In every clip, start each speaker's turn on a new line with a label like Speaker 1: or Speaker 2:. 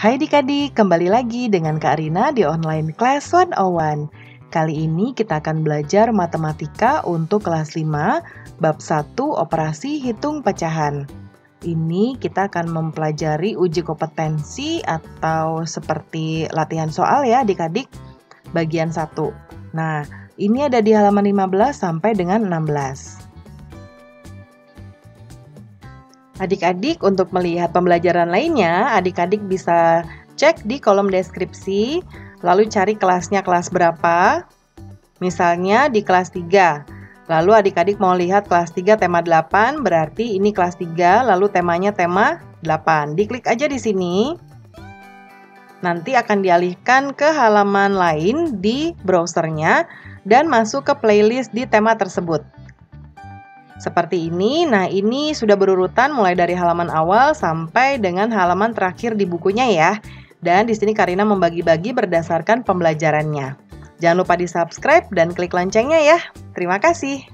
Speaker 1: Hai adik-adik, kembali lagi dengan Kak Rina di Online Class 101. Kali ini kita akan belajar matematika untuk kelas 5, bab 1 operasi hitung pecahan. Ini kita akan mempelajari uji kompetensi atau seperti latihan soal ya adik-adik, bagian 1. Nah, ini ada di halaman 15 sampai dengan 16. Adik-adik, untuk melihat pembelajaran lainnya, adik-adik bisa cek di kolom deskripsi, lalu cari kelasnya kelas berapa. Misalnya di kelas 3. Lalu adik-adik mau lihat kelas 3 tema 8, berarti ini kelas 3, lalu temanya tema 8. Diklik aja di sini. Nanti akan dialihkan ke halaman lain di browsernya dan masuk ke playlist di tema tersebut. Seperti ini. Nah, ini sudah berurutan mulai dari halaman awal sampai dengan halaman terakhir di bukunya ya. Dan di sini Kak Rina membagi-bagi berdasarkan pembelajarannya. Jangan lupa di-subscribe dan klik loncengnya ya. Terima kasih.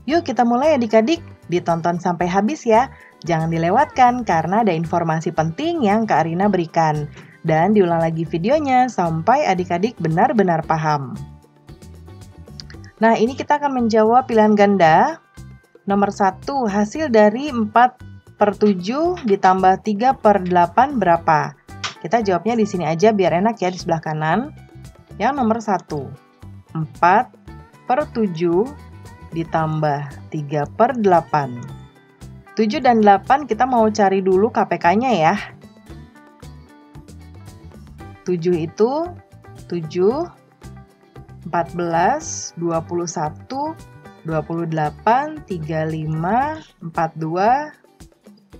Speaker 1: Yuk kita mulai adik-adik. Ditonton sampai habis ya. Jangan dilewatkan karena ada informasi penting yang Kak Rina berikan. Dan diulang lagi videonya sampai adik-adik benar-benar paham. Nah, ini kita akan menjawab pilihan ganda. Nomor 1, hasil dari 4/7 ditambah 3/8 berapa? Kita jawabnya di sini aja biar enak ya, di sebelah kanan. Yang nomor 1, 4/7 ditambah 3/8. 7 dan 8 kita mau cari dulu KPK-nya ya. 7 itu 7, 14, 21, 28, 35, 42.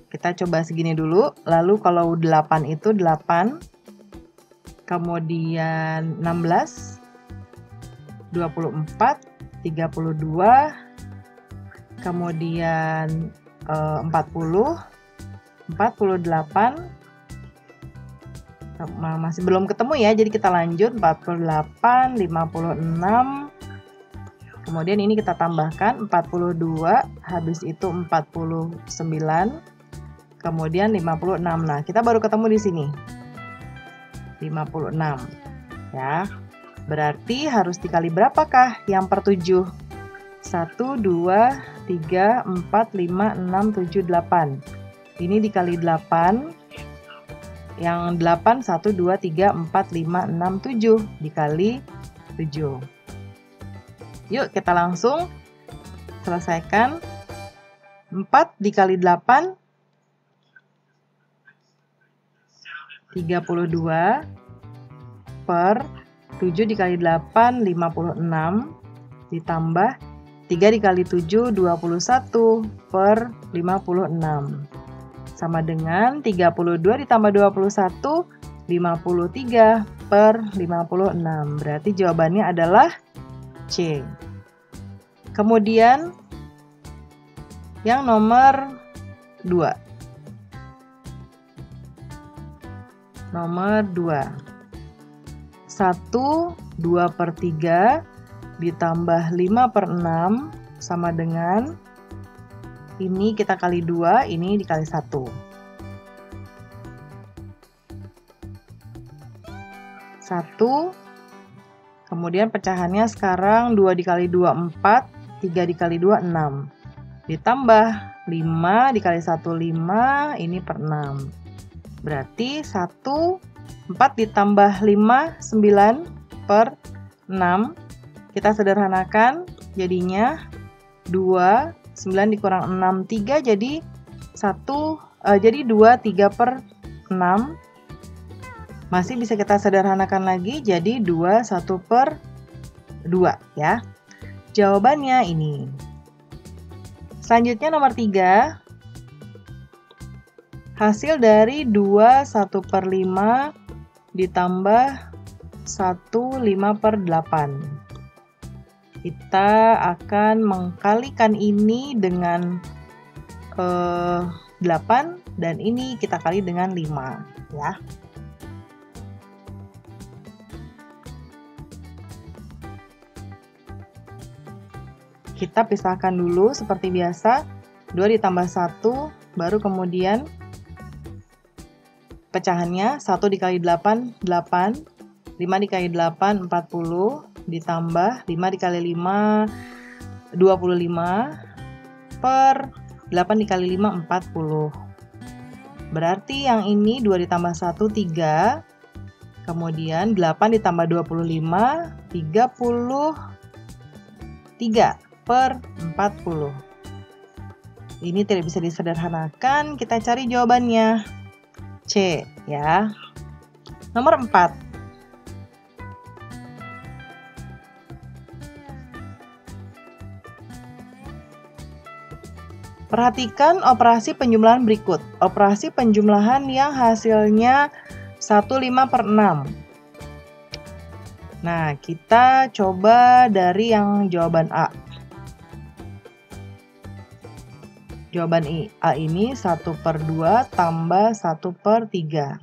Speaker 1: Kita coba segini dulu. Lalu kalau 8 itu 8. Kemudian 16, 24, 32. Kemudian 40, 48. Masih belum ketemu ya, jadi kita lanjut 48, 56. Kemudian ini kita tambahkan 42, habis itu 49. Kemudian 56. Nah, kita baru ketemu di sini. 56. Ya. Berarti harus dikali berapakah yang per 7? 1, 2, 3, 4, 5, 6, 7, 8. Ini dikali 8. Yang 8, 1, 2, 3, 4, 5, 6, 7. Dikali 7. Yuk kita langsung selesaikan. 4 dikali 8, 32. Per 7 dikali 8, 56. Ditambah 3 dikali 7, 21. Per 56. Sama dengan 32 ditambah 21, 53 per 56. Berarti jawabannya adalah C. Kemudian yang nomor 2. Nomor 2. 1, 2/3 ditambah 5/6 sama dengan ini kita kali 2, ini dikali 1. 1. Kemudian pecahannya sekarang 2 dikali 2, 4. 3 dikali 2, 6. Ditambah 5 dikali 1, 5. Ini per 6. Berarti 1, 4 ditambah 5, 9 per 6. Kita sederhanakan, jadinya 2. 9 dikurang 6, 3, jadi 2, 3 per 6. Masih bisa kita sederhanakan lagi, jadi 2, 1 per 2 ya. Jawabannya ini. Selanjutnya nomor 3. Hasil dari 2, 1/5 ditambah 1, 5/8. Kita akan mengkalikan ini dengan 8 dan ini kita kali dengan 5 ya. Kita pisahkan dulu seperti biasa. 2 ditambah 1 baru kemudian pecahannya 1 dikali 8, 8. 5 dikali 8, 40. Ditambah 5 dikali 5, 25. Per 8 dikali 5, 40. Berarti yang ini 2 ditambah 1, 3. Kemudian 8 ditambah 25, 33 per 40. Ini tidak bisa disederhanakan, kita cari jawabannya. C ya. Nomor 4. Perhatikan operasi penjumlahan berikut. Operasi penjumlahan yang hasilnya 1/5/6. Nah, kita coba dari yang jawaban A. Jawaban A ini 1/2 tambah 1/3.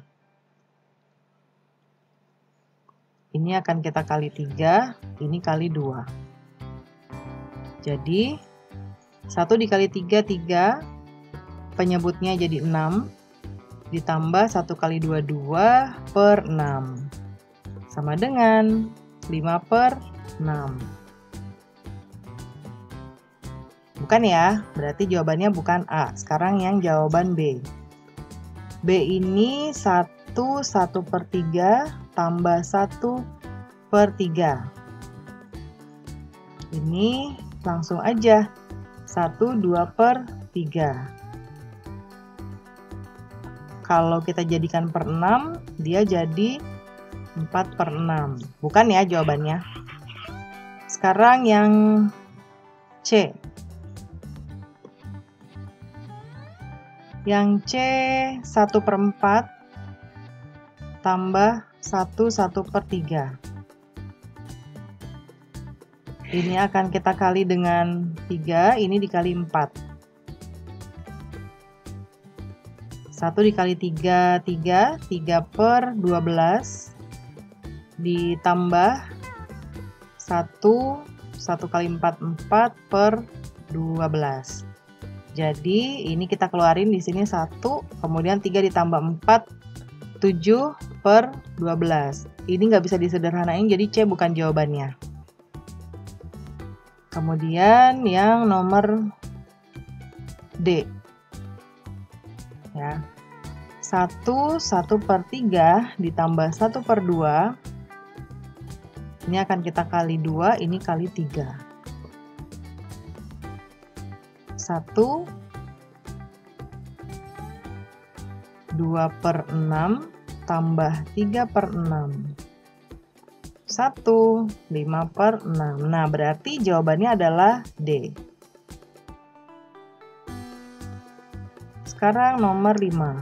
Speaker 1: Ini akan kita kali 3, ini kali 2. Jadi, 1 dikali 3, 3. Penyebutnya jadi 6. Ditambah 1 kali 2, 2 per 6. Sama dengan 5/6. Bukan ya, berarti jawabannya bukan A. Sekarang yang jawaban B. B ini 1/3 tambah 1/3. Ini langsung aja. 1, 2/3. Kalau kita jadikan per 6, dia jadi 4/6. Bukan ya jawabannya. Sekarang yang C. Yang C 1/4 tambah 1/3. Ini akan kita kali dengan 3, ini dikali 4. 1 dikali 3, 3. 3/12. Ditambah 1 kali 4, 4/12. Jadi ini kita keluarin di sini 1, kemudian 3 ditambah 4, 7/12. Ini nggak bisa disederhanain, jadi C bukan jawabannya. Kemudian yang nomor D. Ya. 1/3 ditambah 1/2. Ini akan kita kali 2, ini kali 3. 1, 2/6 tambah 3/6. 1, 5/6. Nah, berarti jawabannya adalah D. Sekarang nomor 5.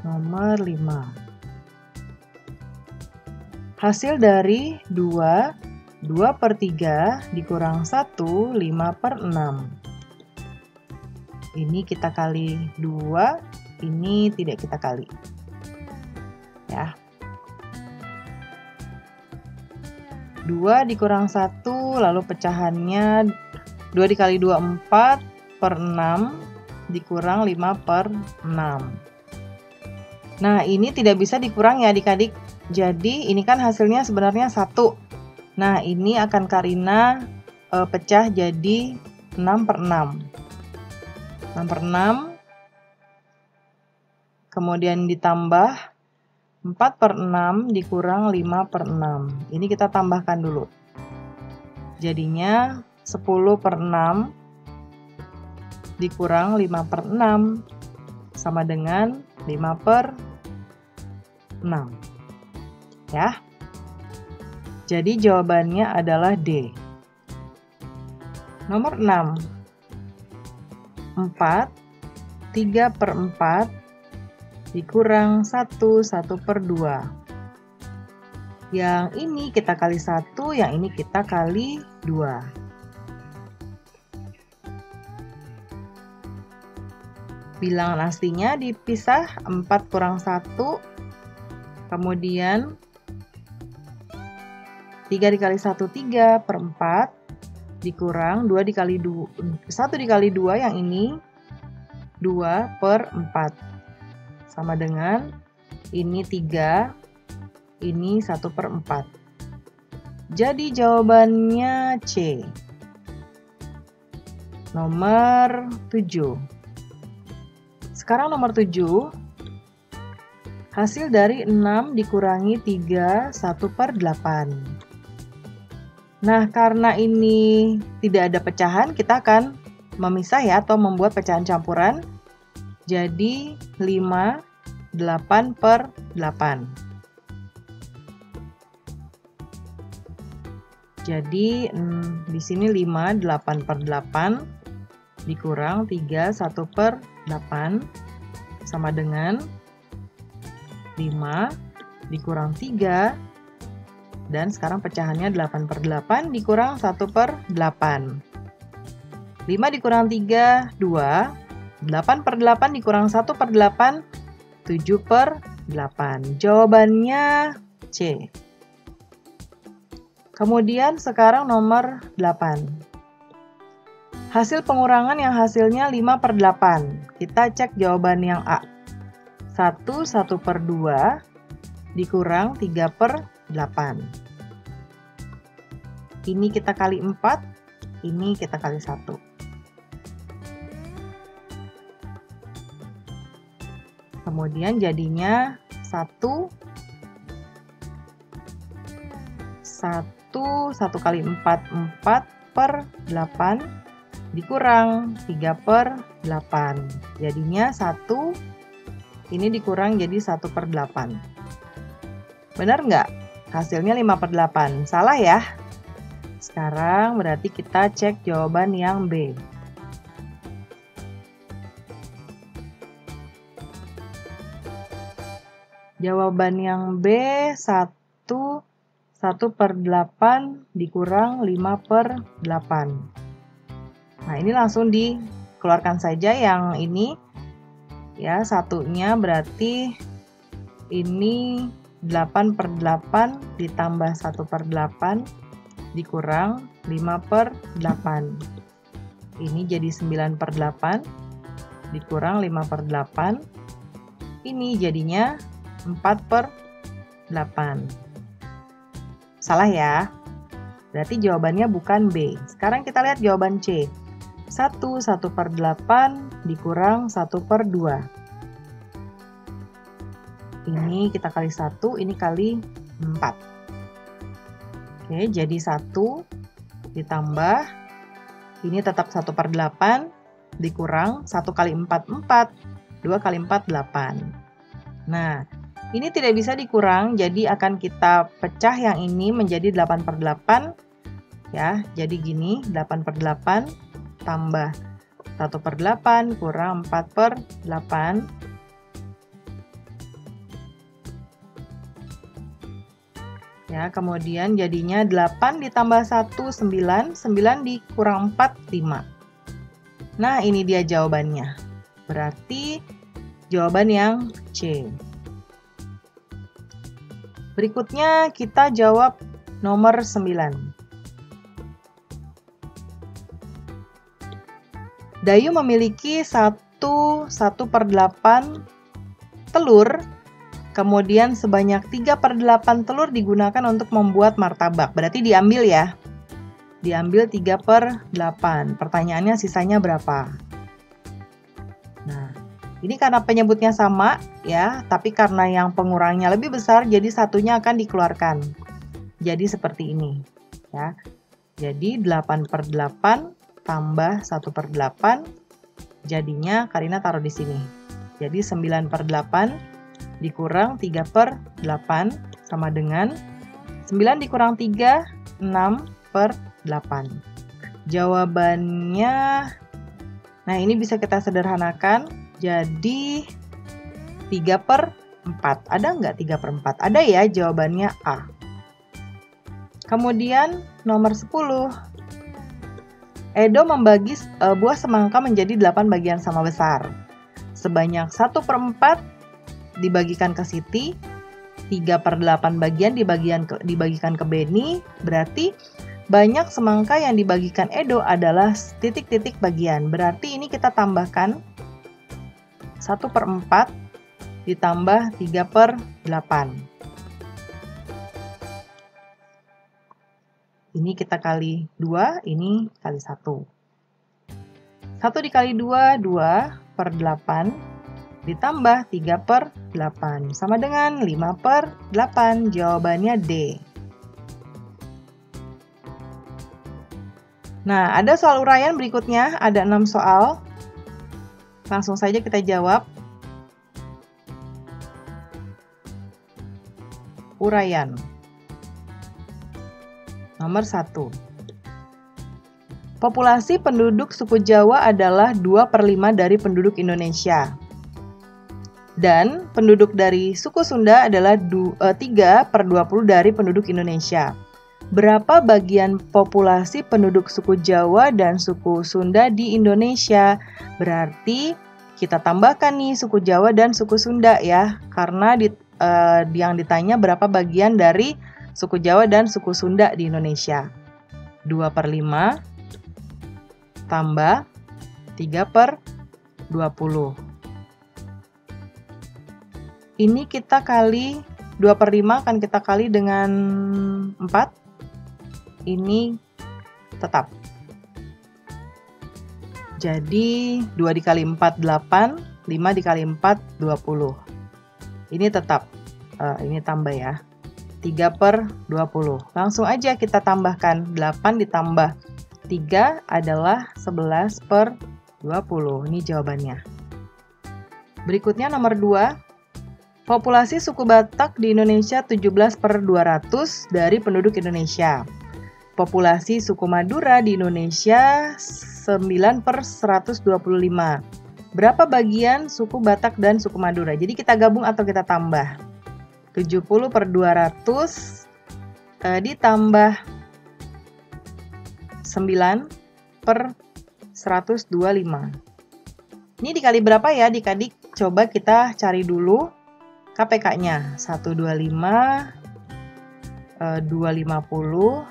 Speaker 1: Nomor 5. Hasil dari 2, 2/3 dikurang 1, 5/6. Ini kita kali 2, ini tidak kita kali. Ya. 2 dikurang 1, lalu pecahannya 2 dikali 2, 4/6 dikurang 5/6. Nah, ini tidak bisa dikurang ya adik-adik. Jadi, ini kan hasilnya sebenarnya 1. Nah, ini akan Karina pecah jadi 6/6. 6/6. Kemudian ditambah 4/6 dikurang 5/6. Ini kita tambahkan dulu. Jadinya 10/6 dikurang 5/6 sama dengan 5/6. Ya. Jadi jawabannya adalah D. Nomor 6. 4, 3/4 dikurang 1, 1/2. Yang ini kita kali 1, yang ini kita kali 2. Bilangan aslinya dipisah 4 kurang 1. Kemudian 3 dikali 1, 3/4. dikurang 1 dikali 2 yang ini 2/4 sama dengan ini 3, ini 1/4. Jadi jawabannya C. Nomor 7. Sekarang nomor 7. Hasil dari 6 dikurangi 3 1/8. Nah, karena ini tidak ada pecahan, kita akan memisah ya atau membuat pecahan campuran. Jadi 5 8/8. Jadi di sini 5 8/8 dikurang 3 1/8 sama dengan 5 dikurang 3, dan sekarang pecahannya 8/8 dikurang 1/8. 5 dikurang 3, 2. 8/8 dikurang 1/8, 7/8. Jawabannya C. Kemudian sekarang nomor 8. Hasil pengurangan yang hasilnya 5/8. Kita cek jawaban yang A. 1 1/2 dikurang 3/8. Ini kita kali 4, ini kita kali 1. Kemudian jadinya 1 kali 4 4/8 dikurang 3/8. Jadinya 1, ini dikurang jadi 1/8. Benar nggak? Hasilnya 5/8. Salah ya? Sekarang berarti kita cek jawaban yang B. Jawaban yang B 1/8 dikurang 5/8. Nah, ini langsung dikeluarkan saja yang ini. Ya, satunya berarti ini 8/8 ditambah 1/8 dikurang 5/8. Ini jadi 9/8 dikurang 5/8. Ini jadinya 4/8. Salah ya? Berarti jawabannya bukan B. Sekarang kita lihat jawaban C. 1/8 dikurang 1/2. Ini kita kali 1, ini kali 4. Oke, jadi 1 ditambah, ini tetap 1/8 dikurang 1 kali 4, 4. 2 kali 4, 8. Nah, ini tidak bisa dikurang, jadi akan kita pecah yang ini menjadi 8/8. Ya, jadi gini, 8/8 tambah 1/8 kurang 4/8. Ya, kemudian jadinya 8 ditambah 1, 9. 9 dikurang 4, 5. Nah, ini dia jawabannya. Berarti jawaban yang C. Berikutnya kita jawab nomor 9. Dayu memiliki 1/8 telur, kemudian sebanyak 3/8 telur digunakan untuk membuat martabak. Berarti diambil ya. Diambil 3/8. Pertanyaannya sisanya berapa? Nah, ini karena penyebutnya sama ya, tapi karena yang pengurangnya lebih besar, jadi satunya akan dikeluarkan. Jadi seperti ini ya. Jadi 8/8 tambah 1/8, jadinya Karina taruh di sini. Jadi 9/8 dikurang 3/8 sama dengan 9 dikurang 3, 6/8. Jawabannya, nah ini bisa kita sederhanakan, jadi 3/4. Ada nggak 3/4? Ada ya, jawabannya A. Kemudian nomor 10. Edo membagi buah semangka menjadi 8 bagian sama besar. Sebanyak 1/4 dibagikan ke Siti, 3/8 bagian dibagikan ke Beni, berarti Banyak semangka yang dibagikan Edo adalah titik-titik bagian. Berarti ini kita tambahkan 1/4 ditambah 3/8. Ini kita kali 2, ini kali 1. 1 dikali 2, 2/8 ditambah 3/8 sama dengan 5/8. Jawabannya D. Nah, ada soal uraian berikutnya, ada 6 soal. Langsung saja kita jawab. Uraian. Nomor 1. Populasi penduduk suku Jawa adalah 2/5 dari penduduk Indonesia. Dan penduduk dari suku Sunda adalah 3/20 dari penduduk Indonesia. Berapa bagian populasi penduduk suku Jawa dan suku Sunda di Indonesia? Berarti kita tambahkan nih suku Jawa dan suku Sunda ya, karena yang ditanya berapa bagian dari suku Jawa dan suku Sunda di Indonesia. 2/5 tambah 3/20. Ini kita kali 2/5 akan kita kali dengan 4. Ini tetap. Jadi 2 dikali 4 8, 5 dikali 4 20. Ini tetap. Ini tambah ya. 3/20. Langsung aja kita tambahkan. 8 ditambah 3 adalah 11/20. Ini jawabannya. Berikutnya nomor 2. Populasi suku Batak di Indonesia 17/200 dari penduduk Indonesia. Populasi suku Madura di Indonesia 9/125. Berapa bagian suku Batak dan suku Madura? Jadi kita gabung atau kita tambah. 70/200 ditambah 9/125. Ini dikali berapa ya adik-adik? Coba kita cari dulu KPK-nya. 125, 250,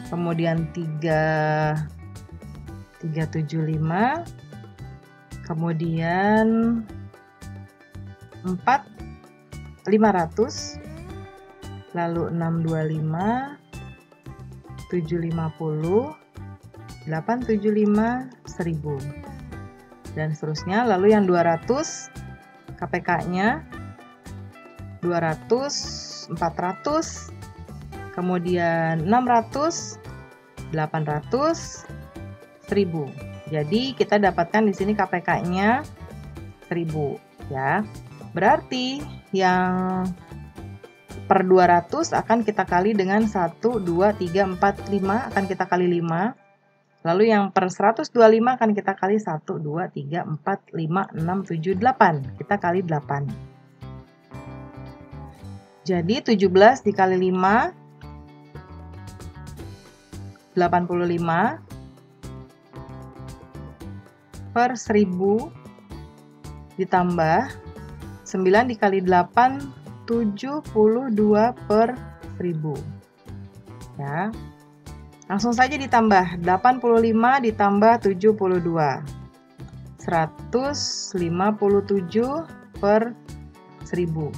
Speaker 1: kemudian 375, kemudian 4 500, lalu 625, 750, 875, 1000 dan seterusnya. Lalu yang 200 KPK-nya 200, 400, kemudian 600, 800, 1000. Jadi kita dapatkan di sini KPK-nya 1000 ya. Berarti yang per 200 akan kita kali dengan 1, 2, 3, 4, 5 akan kita kali 5. Lalu yang per 125 akan kita kali 1, 2, 3, 4, 5, 6, 7, 8. Kita kali 8. Jadi 17 dikali 5, 85 per 1000 ditambah 9 dikali 8, 72 per 1000. Ya. Langsung saja ditambah 85 ditambah 72. 157 per 1000.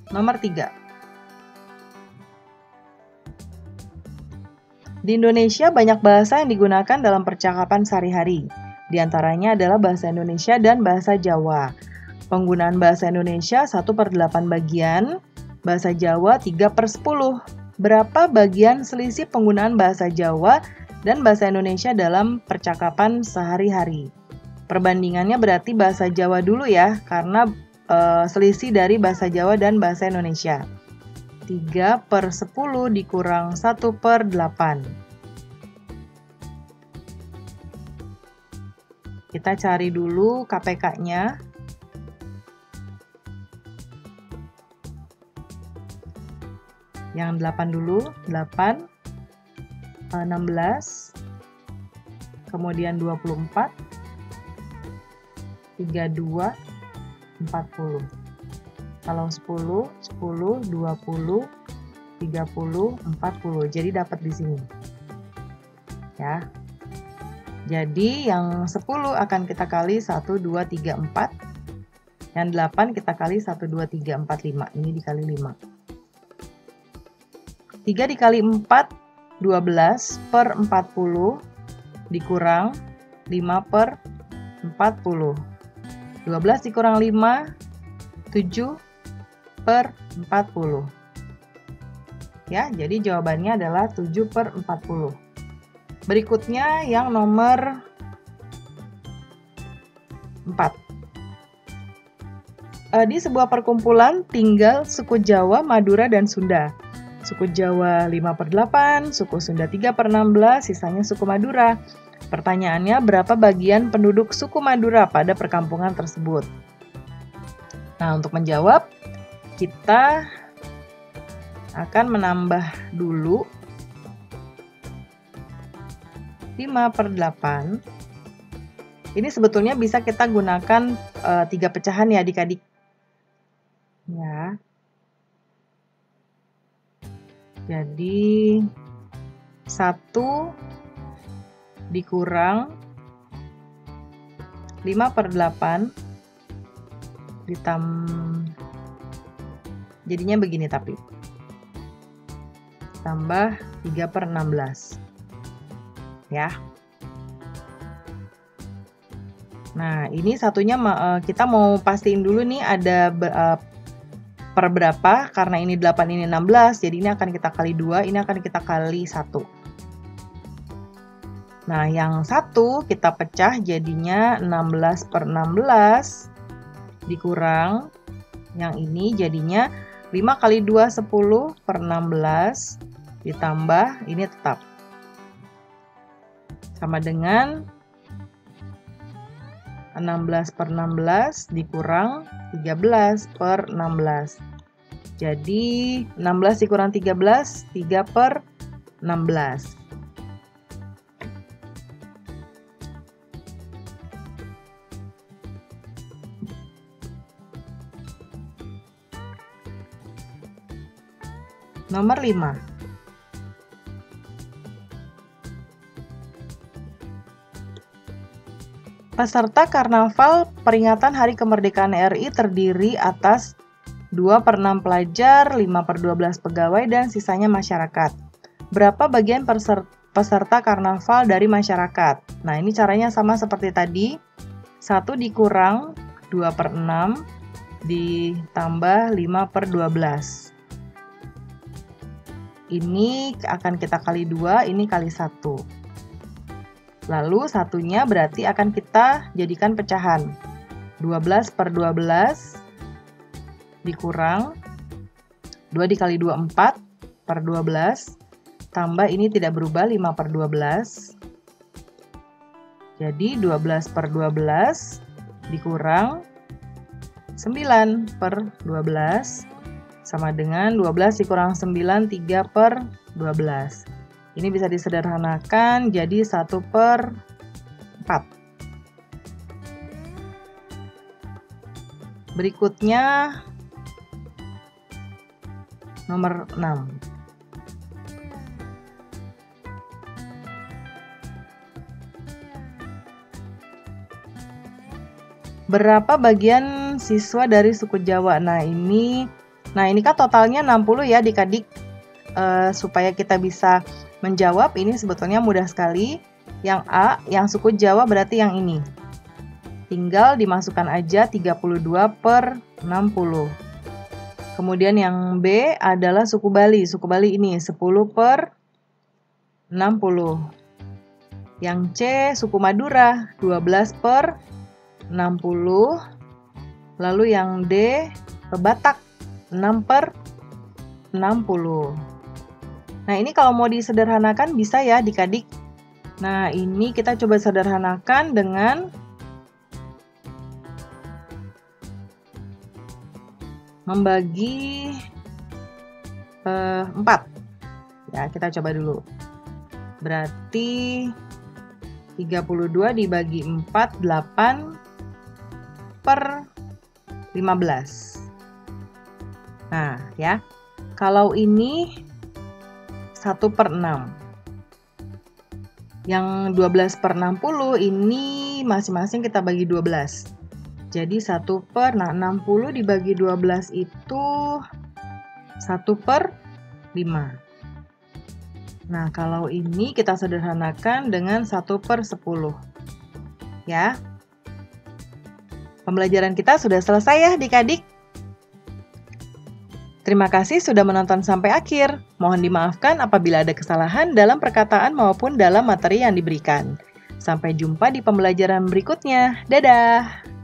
Speaker 1: Nomor 3. Di Indonesia banyak bahasa yang digunakan dalam percakapan sehari-hari. Di antaranya adalah bahasa Indonesia dan bahasa Jawa. Penggunaan bahasa Indonesia 1/8 bagian, bahasa Jawa 3/10. Berapa bagian selisih penggunaan bahasa Jawa dan bahasa Indonesia dalam percakapan sehari-hari? Perbandingannya berarti bahasa Jawa dulu ya, karena selisih dari bahasa Jawa dan bahasa Indonesia. 3/10 dikurang 1/8. Kita cari dulu KPK-nya. Yang 8 dulu. 8, 16, kemudian 24, 32, 40. Kalau 10, 10, 20, 30, 40. Jadi dapat di sini. Ya. Jadi yang 10 akan kita kali 1, 2, 3, 4. Yang 8 kita kali 1, 2, 3, 4, 5. Ini dikali 5. 3 dikali 4, 12 per 40 dikurang 5 per 40. 12 dikurang 5, 7 per 40. Ya, jadi jawabannya adalah 7 per 40. Berikutnya yang nomor 4. Di sebuah perkumpulan tinggal suku Jawa, Madura, dan Sunda. Suku Jawa 5/8, suku Sunda 3/16, sisanya suku Madura. Pertanyaannya, berapa bagian penduduk suku Madura pada perkampungan tersebut? Nah, untuk menjawab, kita akan menambah dulu 5/8. Ini sebetulnya bisa kita gunakan 3 pecahan ya adik-adik. Ya. Jadi 1 dikurang 5/8 jadinya begini tapi tambah 3/16 ya. Nah, ini satunya kita mau pastiin dulu nih ada per berapa, karena ini 8, ini 16, jadi ini akan kita kali 2, ini akan kita kali 1. Nah, yang 1 kita pecah jadinya 16/16 dikurang yang ini jadinya 5 kali 2, 10/16 ditambah ini tetap sama dengan 16/16 dikurang 13/16. Jadi 16 dikurang 13, 3/16. Nomor 5. Peserta karnaval peringatan Hari Kemerdekaan RI terdiri atas 2/6 pelajar, 5/12 pegawai, dan sisanya masyarakat. Berapa bagian peserta karnaval dari masyarakat? Nah, ini caranya sama seperti tadi. 1 dikurang 2/6 ditambah 5/12. Ini akan kita kali 2, ini kali 1. Lalu satunya berarti akan kita jadikan pecahan. 12/12 dikurang 2 dikali 2, 4/12 tambah ini tidak berubah 5/12. Jadi 12/12 dikurang 9/12 sama dengan 12 dikurang 9, 3/12. Ini bisa disederhanakan jadi 1/4. Berikutnya nomor 6. Berapa bagian siswa dari suku Jawa? Nah ini kan totalnya 60 ya adik-adik. Supaya kita bisa menjawab ini sebetulnya mudah sekali. Yang A, yang suku Jawa berarti yang ini. Tinggal dimasukkan aja 32/60. Kemudian yang B adalah suku Bali. Suku Bali ini 10/60. Yang C suku Madura 12/60. Lalu yang D Batak 6/60. Nah, ini kalau mau disederhanakan bisa ya adik-adik. Nah, ini kita coba sederhanakan dengan membagi 4. Ya, kita coba dulu. Berarti 32 dibagi 4, 8 per 15. Nah, ya. Kalau ini 1 per 6. Yang 12 per 60 ini masing-masing kita bagi 12. Jadi 1 per, nah 60 dibagi 12 itu 1 per 5. Nah, kalau ini kita sederhanakan dengan 1 per 10. Ya. Pembelajaran kita sudah selesai ya adik-adik. Terima kasih sudah menonton sampai akhir. Mohon dimaafkan apabila ada kesalahan dalam perkataan maupun dalam materi yang diberikan. Sampai jumpa di pembelajaran berikutnya. Dadah!